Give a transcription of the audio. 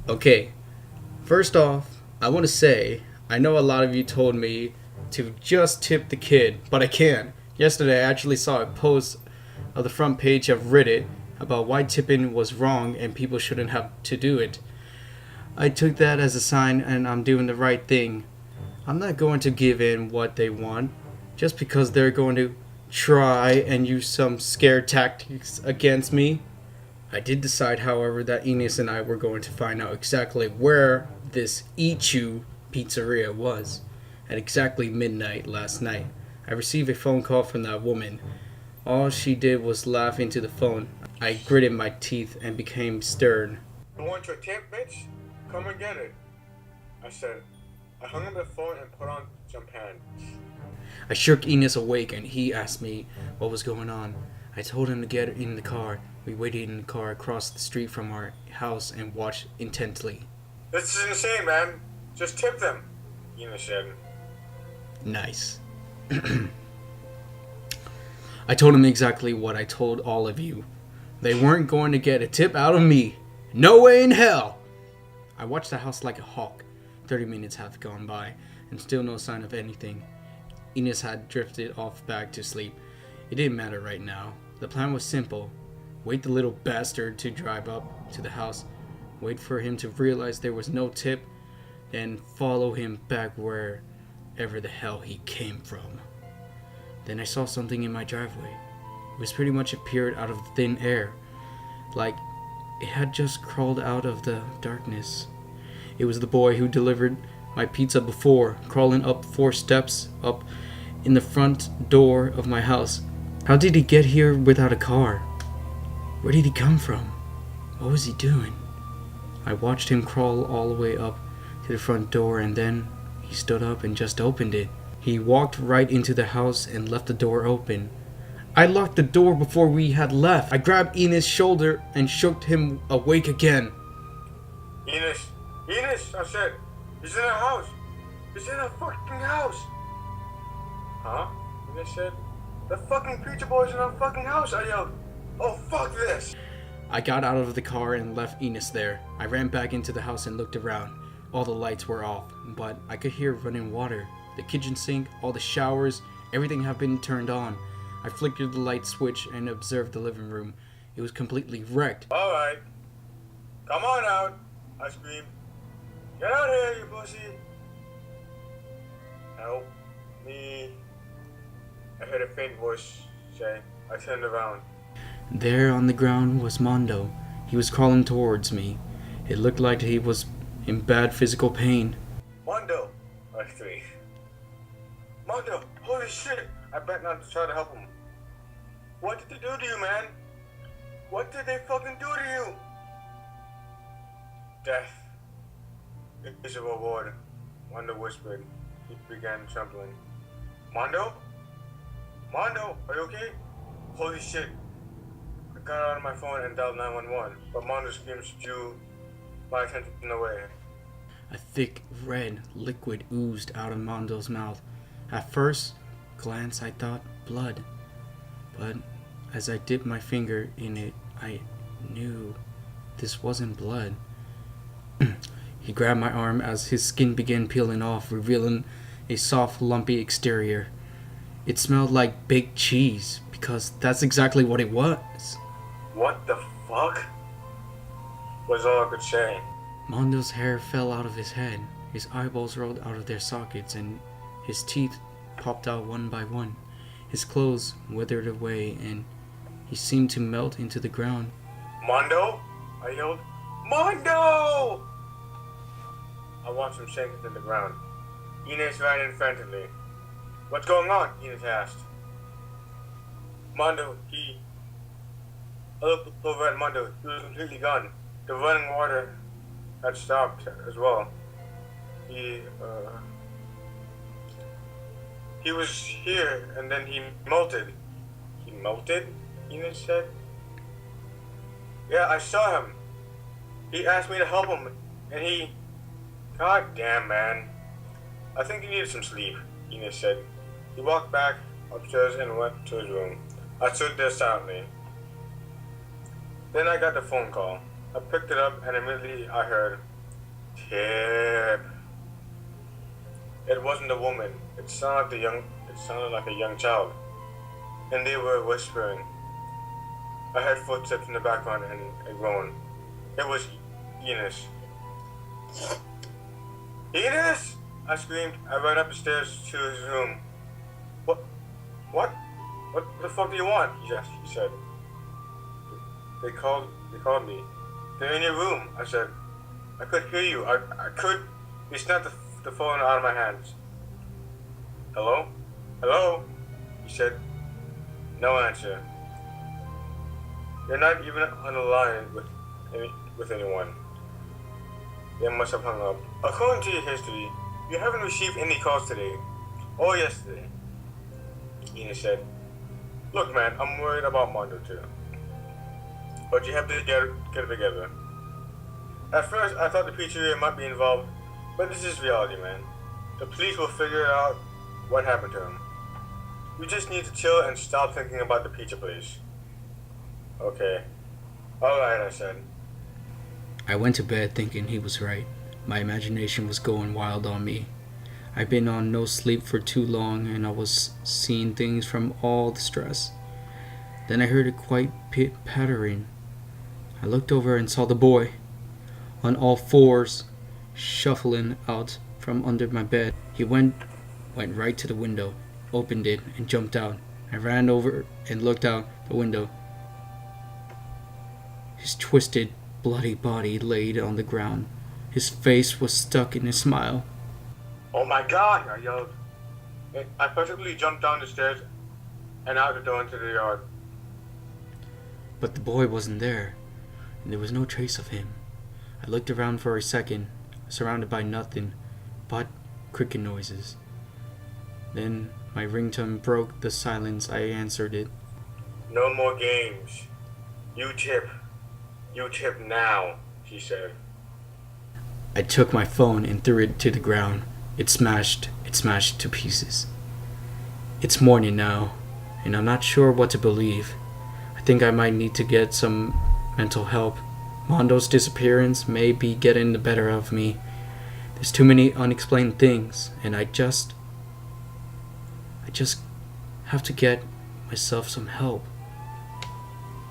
Okay, first off, I want to say I know a lot of you told me to just tip the kid, but I can't. Yesterday, I actually saw a post of the front page of Reddit about why tipping was wrong and people shouldn't have to do it. I took that as a sign and I'm doing the right thing. I'm not going to give in what they want just because they're going to try and use some scare tactics against me. I did decide, however, that Enos and I were going to find out exactly where this Ichu pizzeria was at exactly midnight last night. I received a phone call from that woman. All she did was laugh into the phone. I gritted my teeth and became stern. You want your tip, bitch? Come and get it. I said. I hung up the phone and put on some pants. I shook Enos awake and he asked me what was going on. I told him to get in the car. We waited in the car across the street from our house and watched intently. This is insane, man. Just tip them, Ina said. Nice. I told him exactly what I told all of you. They weren't going to get a tip out of me. No way in hell! I watched the house like a hawk. 30 minutes have gone by, and still no sign of anything. Enos had drifted off back to sleep. It didn't matter right now. The plan was simple. Wait the little bastard to drive up to the house. Wait for him to realize there was no tip. Then follow him back wherever the hell he came from. Then I saw something in my driveway. It was pretty much appeared out of thin air. Like it had just crawled out of the darkness. It was the boy who delivered my pizza before, crawling up 4 steps up in the front door of my house. How did he get here without a car? Where did he come from? What was he doing? I watched him crawl all the way up to the front door and then he stood up and just opened it. He walked right into the house and left the door open. I locked the door before we had left. I grabbed Enos' shoulder and shook him awake again. Enos, I said, he's in a house. He's in a fucking house. Huh? Enos said, the fucking pizza boy's in a fucking house. I yelled, oh fuck this. I got out of the car and left Enos there. I ran back into the house and looked around. All the lights were off, but I could hear running water. The kitchen sink, all the showers, everything had been turned on. I flickered the light switch and observed the living room. It was completely wrecked. Alright. Come on out, I screamed. Get out here, you pussy. Help me. I heard a faint voice say. I turned around. There on the ground was Mondo. He was crawling towards me. It looked like he was in bad physical pain. Mondo, I screamed. Mondo, holy shit. I bent down to try to help him. What did they do to you, man? What did they fucking do to you? Death is a reward, Mondo whispered. He began trembling. Mondo? Mondo, are you okay? Holy shit. I got out of my phone and dialed 911, but Mondo's screams drew my attention away. A thick red liquid oozed out of Mondo's mouth. At first glance I thought blood, but as I dipped my finger in it, I knew this wasn't blood. He grabbed my arm as his skin began peeling off, revealing a soft, lumpy exterior. It smelled like baked cheese, because that's exactly what it was. What the fuck? Was all I could say. Mondo's hair fell out of his head, his eyeballs rolled out of their sockets, and his teeth popped out one by one. His clothes withered away, and he seemed to melt into the ground. Mondo? I yelled. Mondo! I watched him sink into the ground. Enos ran in frantically. What's going on? Enos asked. Mondo, I looked over at Mondo. He was completely gone. The running water had stopped as well. He was here and then he melted. He melted? Enos said. Yeah, I saw him. He asked me to help him and he... God damn, man. I think he needed some sleep, Enos said. He walked back upstairs and went to his room. I stood there silently. Then I got the phone call. I picked it up and immediately I heard, "Tip." It wasn't a woman. It sounded like a young child. And they were whispering. I heard footsteps in the background and a groan. It was Enos. "Enos!" I screamed. I ran up the stairs to his room. What? What? What the fuck do you want? He said. They called me. "They're in your room," I said. "I could hear you. I could." He snapped the phone out of my hands. "Hello? Hello?" He said. No answer. "You're not even on the line with anyone." They must have hung up. "According to your history, you haven't received any calls today or yesterday," Ina said. "Look, man, I'm worried about Mondo too. But you have to get it together. At first, I thought the pizzeria might be involved, but this is reality, man. The police will figure out what happened to him. You just need to chill and stop thinking about the pizza place." "Okay. Alright," I said. I went to bed thinking he was right. My imagination was going wild on me. I'd been on no sleep for too long and I was seeing things from all the stress. Then I heard a quiet pattering. I looked over and saw the boy, on all fours, shuffling out from under my bed. He went right to the window, opened it, and jumped out. I ran over and looked out the window. His twisted, bloody body laid on the ground. His face was stuck in a smile. "Oh my God!" I yelled. I practically jumped down the stairs and out the door into the yard. But the boy wasn't there, and there was no trace of him. I looked around for a second, surrounded by nothing but cricket noises. Then my ringtone broke the silence. I answered it. "No more games. You tip. You tip now," she said. I took my phone and threw it to the ground. It smashed to pieces. It's morning now, and I'm not sure what to believe. I think I might need to get some mental help. Mondo's disappearance may be getting the better of me. There's too many unexplained things, and I just have to get myself some help.